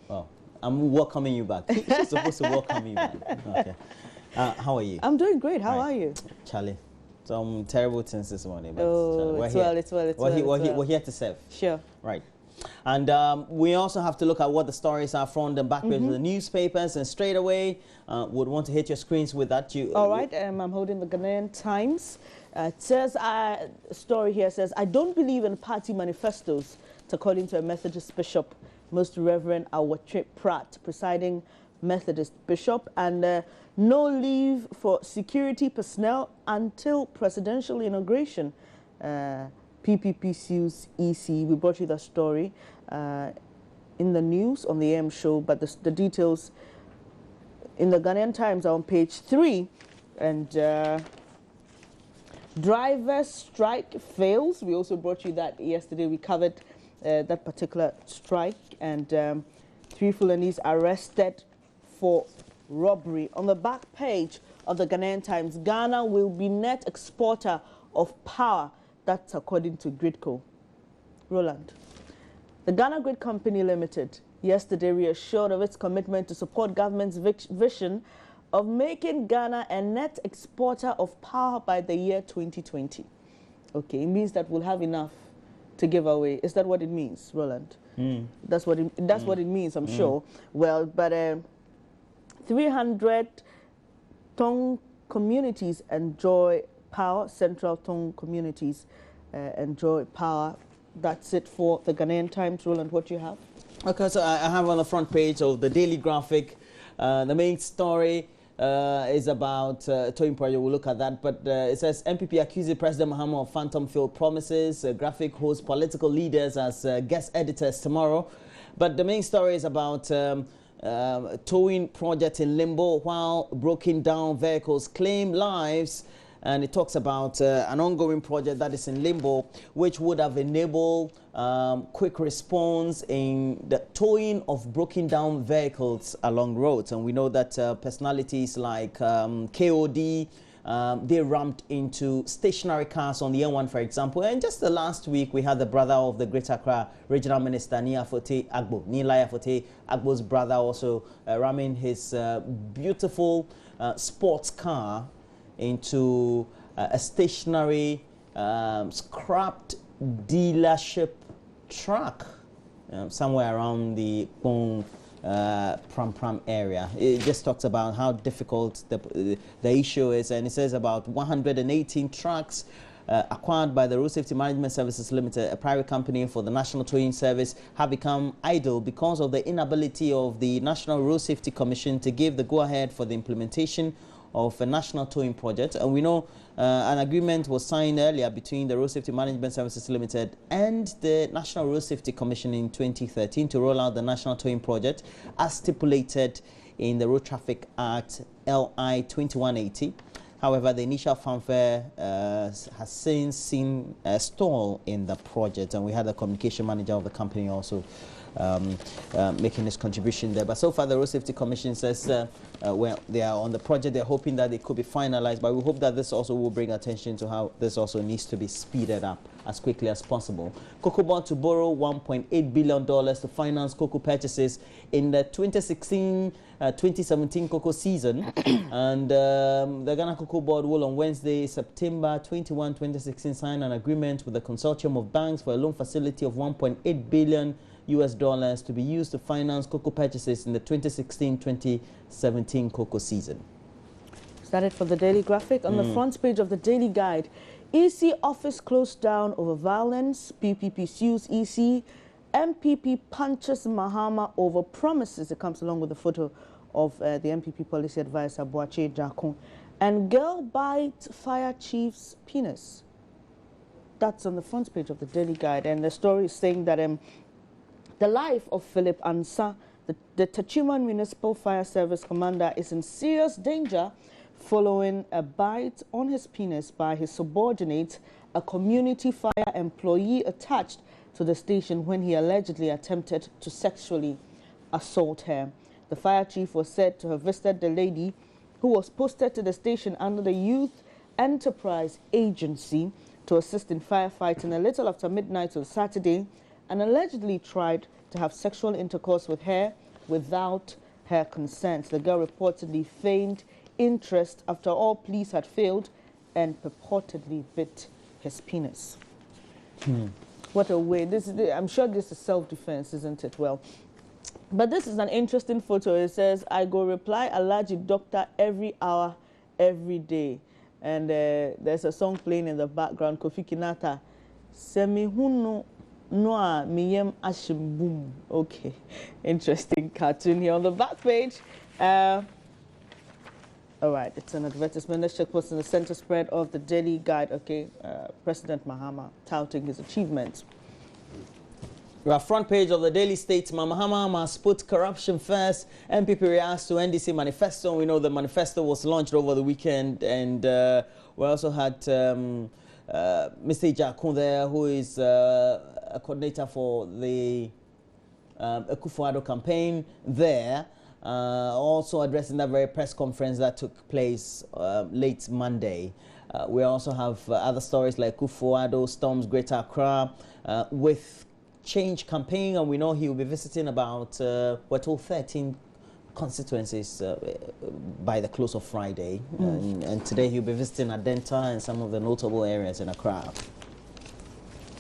Well, I'm welcoming you back. She's supposed to welcome you back. Okay. How are you? I'm doing great. How are you? Charlie, some terrible things this morning. But oh, it's well. We're here to serve. Sure. Right. And we also have to look at what the stories are from the back page of the newspapers. And straight away, would want to hit your screens with that. All right. I'm holding the Ghanaian Times. It says, story here says, I don't believe in party manifestos, according to a Methodist bishop, Most Reverend Awatwe Pratt, presiding Methodist bishop, and no leave for security personnel until presidential inauguration. PPP sues EC. We brought you the story in the news on the AM show, but the details in the Ghanaian Times are on page 3. And drivers' strike fails. We also brought you that yesterday. We covered that particular strike, and 3 Fulanese arrested for robbery. On the back page of the Ghanaian Times, Ghana will be net exporter of power. That's according to Gridco. Roland. The Ghana Grid Company Limited yesterday reassured of its commitment to support government's vision of making Ghana a net exporter of power by the year 2020. Okay, it means that we'll have enough to give away. Is that what it means, Roland? That's what it means, I'm sure. Well, but 300 Tong communities enjoy power. Central Tong communities enjoy power. That's it for the Ghanaian Times. Roland, what do you have? Okay, so I have on the front page of the Daily Graphic, the main story is about towing project. We'll look at that, but it says MPP accuses President Mahama of phantom field promises. Graphic hosts political leaders as guest editors tomorrow, but the main story is about towing project in limbo while broken down vehicles claim lives. And it talks about an ongoing project that is in limbo, which would have enabled quick response in the towing of broken down vehicles along roads. And we know that personalities like KOD, they ramped into stationary cars on the N1, for example. And just the last week, we had the brother of the Greater Accra Regional Minister, Nilai Afote Agbo's brother, also ramming his beautiful sports car into a stationary scrapped dealership truck somewhere around the Pram area. It just talks about how difficult the issue is, and it says about 118 trucks acquired by the Road Safety Management Services Limited, a private company for the National Towing Service, have become idle because of the inability of the National Road Safety Commission to give the go-ahead for the implementation of a national towing project. And we know an agreement was signed earlier between the Road Safety Management Services Limited and the National Road Safety Commission in 2013 to roll out the national towing project as stipulated in the Road Traffic Act LI 2180. However, the initial fanfare has since seen a stall in the project, and we had the communication manager of the company also making his contribution there. But so far, the Road Safety Commission says, well, they are on the project. They're hoping that it could be finalized, but we hope that this also will bring attention to how this also needs to be speeded up as quickly as possible. Cocoa Board to borrow $1.8 billion to finance cocoa purchases in the 2016-2017 cocoa season. And the Ghana Cocoa Board will on Wednesday, September 21, 2016, sign an agreement with the consortium of banks for a loan facility of $1.8 billion to be used to finance cocoa purchases in the 2016-2017 cocoa season. Is that it for the Daily Graphic? On the front page of the Daily Guide, EC office closed down over violence. PPP sues EC. MPP punches Mahama over promises. It comes along with a photo of the MPP policy advisor, Boache Jakon. And girl bites fire chief's penis. That's on the front page of the Daily Guide. And the story is saying that the life of Philip Ansa, the Tachiman Municipal Fire Service commander, is in serious danger following a bite on his penis by his subordinate, a community fire employee attached to the station, when he allegedly attempted to sexually assault her. The fire chief was said to have visited the lady, who was posted to the station under the Youth Enterprise Agency to assist in firefighting a little after midnight on Saturday, and allegedly tried to have sexual intercourse with her without her consent. The girl reportedly feigned interest after all pleas had failed and purportedly bit his penis. What a way. I'm sure this is self-defense, isn't it? Well, but this is an interesting photo. It says, I go reply Alaji doctor every hour, every day. And there's a song playing in the background, Kofi Kinata. Semihunu noa miyem ashim boom. Okay, interesting cartoon here on the back page. All right, it's an advertisement. Let's check what's in the center spread of the Daily Guide. Okay, President Mahama touting his achievements. Our front page of the Daily Statesman, Mahama must put corruption first. MPP reacts to NDC manifesto. We know the manifesto was launched over the weekend, and we also had Mr. Ijakun there, who is a coordinator for the Akufo-Addo campaign there. Also addressing that very press conference that took place late Monday. We also have other stories like Akufo-Addo storms Greater Accra with Change campaign, and we know he will be visiting about we're told 13 constituencies by the close of Friday, and today he'll be visiting Adenta and some of the notable areas in Accra.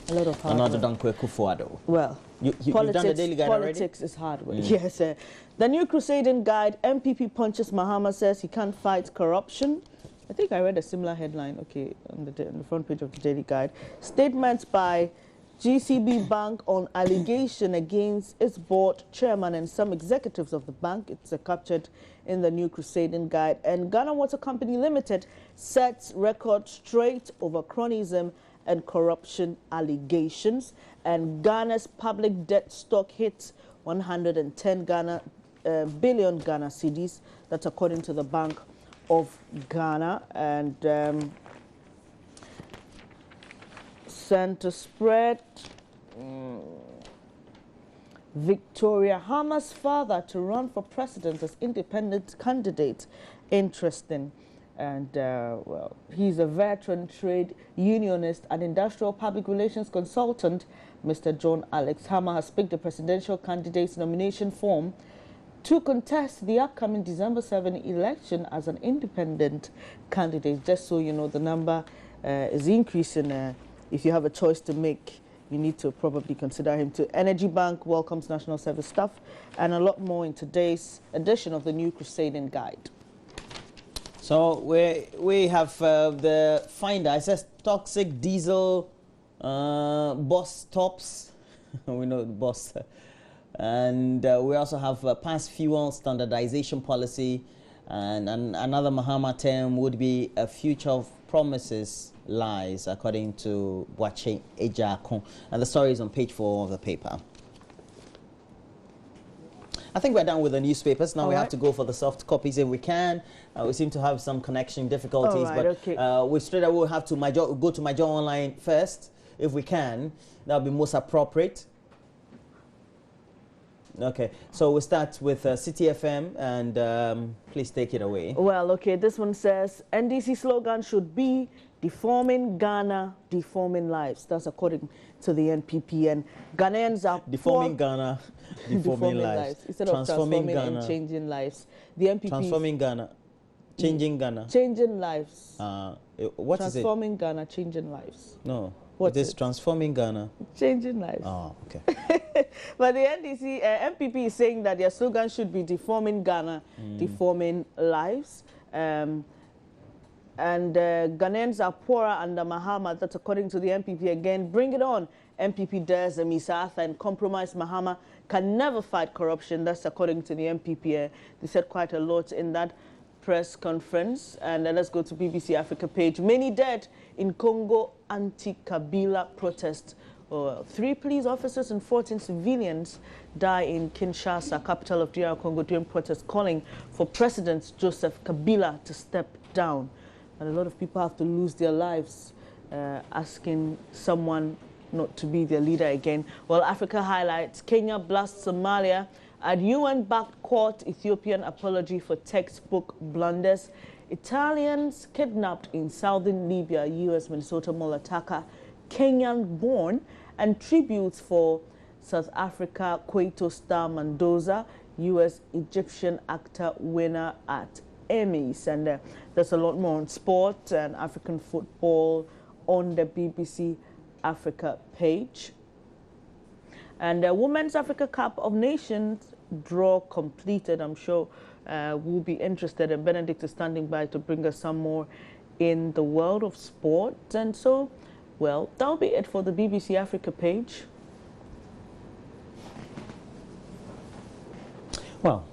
A lot of hard Another work. Danko Akufo-Addo. Well, you've done the Daily Guide politics already? is hard work. Yes, the new Crusading Guide, MPP punches Mahama, says he can't fight corruption. I think I read a similar headline, okay, on the front page of the Daily Guide. Statements by GCB Bank on allegation against its board chairman and some executives of the bank. It's captured in the new Crusading Guide. And Ghana Water Company Limited sets record straight over cronyism and corruption allegations. And Ghana's public debt stock hits 110 billion Ghana cedis. That's according to the Bank of Ghana. And center spread. Victoria Hama's father to run for president as independent candidate. Interesting. And, well, he's a veteran trade unionist and industrial public relations consultant. Mr. John Alex Hama has picked the presidential candidate's nomination form to contest the upcoming December 7 election as an independent candidate. Just so you know, the number is increasing. If you have a choice to make, you need to probably consider him too. Energy Bank welcomes national service staff, and a lot more in today's edition of the new Crusading Guide. So we have the finder. It says toxic diesel boss tops. We know the boss. And we also have past fuel standardization policy. And another Mahama term would be a future of promises lies, according to Boache Ejakon. And the story is on page 4 of the paper. I think we're done with the newspapers. Now we have to go for the soft copies if we can. We seem to have some connection difficulties, but we straight away will have to go to Major Online first, if we can. That would be most appropriate. Okay, so we'll start with City FM, and please take it away. Well, okay, this one says, NDC slogan should be deforming Ghana, deforming lives. That's according to the NPP. And Ghanaians are deforming Ghana, deforming lives. Instead of transforming Ghana and changing lives. The NPP transforming Ghana, changing Ghana. Changing lives. What is it? Transforming Ghana, changing lives. No. What is transforming Ghana? Changing lives. Oh, okay. But the NDC, MPP is saying that their slogan should be deforming Ghana, deforming lives. And Ghanaians are poorer under Mahama. That's according to the MPP again. Bring it on. MPP dares the Misatha and compromise Mahama can never fight corruption. That's according to the MPP. They said quite a lot in that press conference. And let's go to BBC Africa page. Many dead in Congo anti-Kabila protest. 3 police officers and 14 civilians die in Kinshasa, capital of DR Congo, during protests calling for President Joseph Kabila to step down. And a lot of people have to lose their lives asking someone not to be their leader again. Well, Africa highlights Kenya blasts Somalia at UN-backed court, Ethiopian apology for textbook blunders. Italians kidnapped in southern Libya, U.S. Minnesota mall attacker, Kenyan-born, and tributes for South Africa Kwaito star Mendoza. U.S. Egyptian actor winner at Emmys. And there's a lot more on sport and African football on the BBC Africa page. And the Women's Africa Cup of Nations draw completed. I'm sure we'll be interested, and Benedict is standing by to bring us some more in the world of sport. And so, well, that'll be it for the BBC Africa page. Well,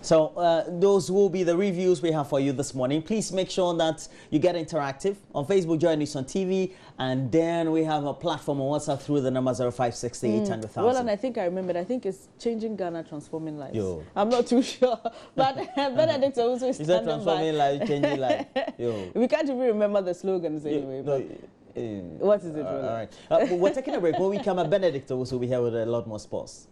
so those will be the reviews we have for you this morning. Please make sure that you get interactive. On Facebook, join us on TV, and then we have a platform on WhatsApp through the number 0568 Well, and I think I remembered. I think it's Changing Ghana, Transforming Lives. Yo. I'm not too sure, but Benedict also is standing by. Transforming life, changing life. Yo. We can't even remember the slogans anyway. What is it, all right. We're taking a break. When we come, Benedict will also be here with a lot more sports.